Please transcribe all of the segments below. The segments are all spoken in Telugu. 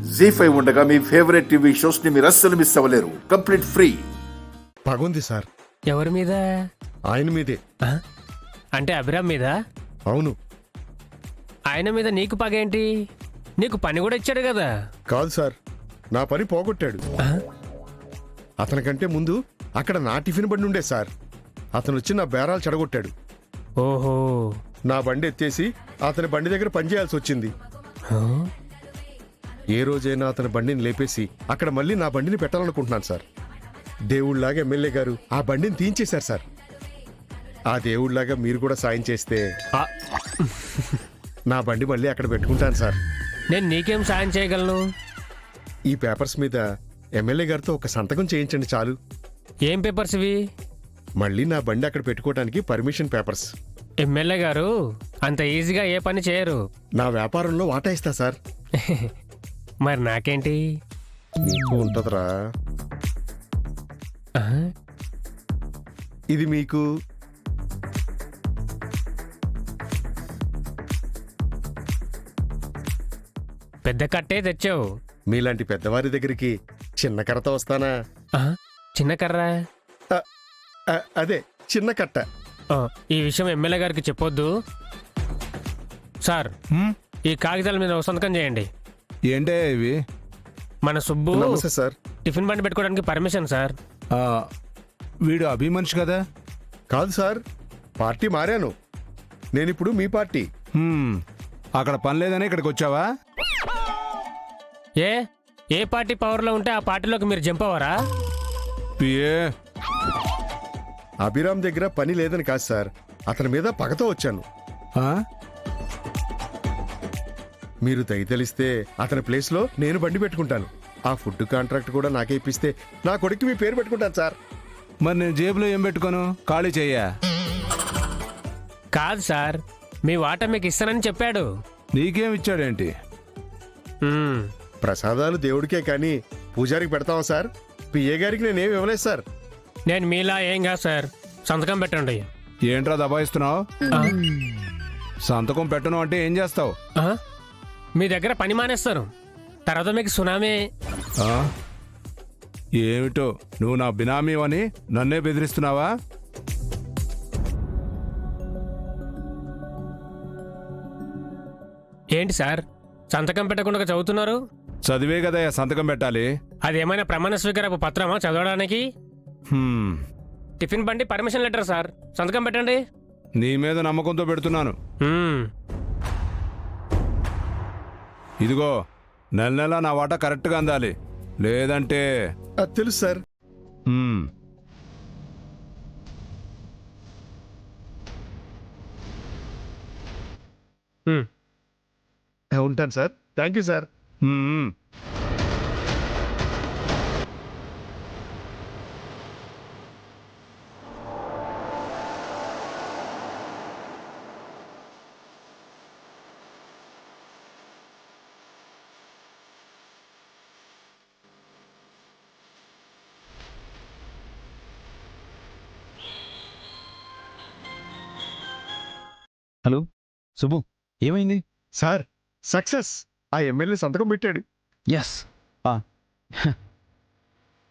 జీ5 ఉండగా మీ ఫేవరెట్ టీవీ షోస్ ని మీరు అస్సలు మిస్ అవ్వలేరు. Complete free. పగుంది సార్. ఎవరి మీద? ఆయన మీదే. అంటే అభిరామ్ మీద? అవును. ఆయన మీద నీకు పగేంటి? నీకు పని కూడా ఇచ్చాడు కదా. కాదు సార్, నా పని పోగొట్టాడు. అతనికంటే ముందు అక్కడ నా టిఫిన్ బండి ఉండే సార్. అతను వచ్చి నా బేరాలు చెడగొట్టాడు. ఓహో. నా బండి ఎత్తేసి అతని బండి దగ్గర పనిచేయాల్సి వచ్చింది. ఏ రోజైనా అతని బండిని లేపేసి అక్కడ మళ్ళీ నా బండిని పెట్టాలనుకుంటున్నాను సార్. దేవుళ్లాగా ఎమ్మెల్యే గారు ఆ బండిని తీయించేశారు సార్. ఆ దేవుళ్లాగా మీరు కూడా సాయం చేస్తే నా బండి మళ్ళీ అక్కడ పెట్టుకుంటాను సార్. నేను నీకేం సాయం చేయగలను? ఈ పేపర్స్ మీద ఎమ్మెల్యే గారితో ఒక సంతకం చేయించండి చాలు. ఏం పేపర్స్ ఇవి? మళ్ళీ నా బండి అక్కడ పెట్టుకోవడానికి పర్మిషన్ పేపర్స్. ఎమ్మెల్యే గారు అంత ఈజీగా ఏ పని చేయరు. నా వ్యాపారంలో వాటా ఇస్తా సార్. మరి నాకేంటి? నీకు ఉంటదిరా. ఇది మీకు. పెద్ద కట్టే తెచ్చావు. మీలాంటి పెద్దవారి దగ్గరికి చిన్న కర్రతో వస్తానా? చిన్న కర్ర? అదే చిన్న కట్ట. ఈ విషయం ఎమ్మెల్యే గారికి చెప్పొద్దు. సార్, ఈ కాగితాల మీద ఒక సంతకం చేయండి. ఏంటే ఇవి? మన సుబ్బు నమస్తే సార్. టిఫిన్ బండి పెట్టుకోవడానికి పర్మిషన్ సార్. వీడు అభిమనిషి కదా? కాదు సార్, పార్టీ మారాను. నేనిప్పుడు మీ పార్టీ. అక్కడ పని లేదని ఇక్కడికి వచ్చావా? ఏ పార్టీ పవర్లో ఉంటే ఆ పార్టీలోకి మీరు జంప్ అవ్వరా? అభిరామ్ దగ్గర పని లేదని కాదు సార్, అతని మీద పగతో వచ్చాను. మీరు దయతలిస్తే అతని ప్లేస్లో నేను బండి పెట్టుకుంటాను. ఆ ఫుడ్ కాంట్రాక్ట్ కూడా నాకే ఇప్పిస్తే నా కొడుకు మీ పేరు పెట్టుకుంటాను సార్. మరి నేను జేబులో ఏం పెట్టుకోను? ఖాళీ చెయ్యా? కాదు సార్, మీ వాటా మీకు ఇస్తానని చెప్పాడు. నీకేం ఇచ్చాడేంటి? ప్రసాదాలు దేవుడికే కానీ పూజారికి పెడతావా సార్? పిఏ గారికి నేనేం ఇవ్వలేదు సార్. నేను మీలా ఏం కాదు సార్. సంతకం పెట్టండి. ఏంట్రా దబాయిస్తున్నావు? సంతకం పెట్టను అంటే ఏం చేస్తావు? మీ దగ్గర పని మానేస్తాను. తర్వాత మీకు సునామీ. ఏమిటో నువ్వు నా బినామీ అని నన్నే బెదిరిస్తున్నావా? ఏంటి సార్, సంతకం పెట్టకుండా చదువుతున్నారు? చదివే కదా సంతకం పెట్టాలి. అదేమైనా ప్రమాణ స్వీకారపు పత్రమా చదవడానికి? టిఫిన్ బండి పర్మిషన్ లెటర్ సార్. సంతకం పెట్టండి. నీ మీద నమ్మకంతో పెడుతున్నాను. ఇదిగో, నెల నెల నా వాటా కరెక్ట్గా అందాలి, లేదంటే. అది తెలుసు సార్. ఉంటాను sir. Thank you sir. Hello Subbu, ఏమైంది? Sir, success. ఆ ఎమ్మెల్యే సంతకం పెట్టాడు. ఎస్.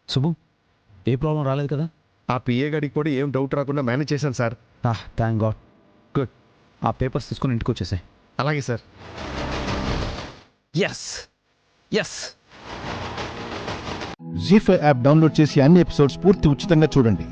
సుబ్బు, ఏ ప్రాబ్లం రాలేదు కదా? ఆ పిఏ గారికి కూడా ఏం డౌట్ రాకుండా మేనేజ్ చేశాను సార్. Thank God. గుడ్. ఆ పేపర్స్ తీసుకుని ఇంటికి వచ్చేసాయి. అలాగే సార్. Yes yes. జీ5 యాప్ డౌన్లోడ్ చేసి అన్ని ఎపిసోడ్స్ పూర్తి ఉచితంగా చూడండి.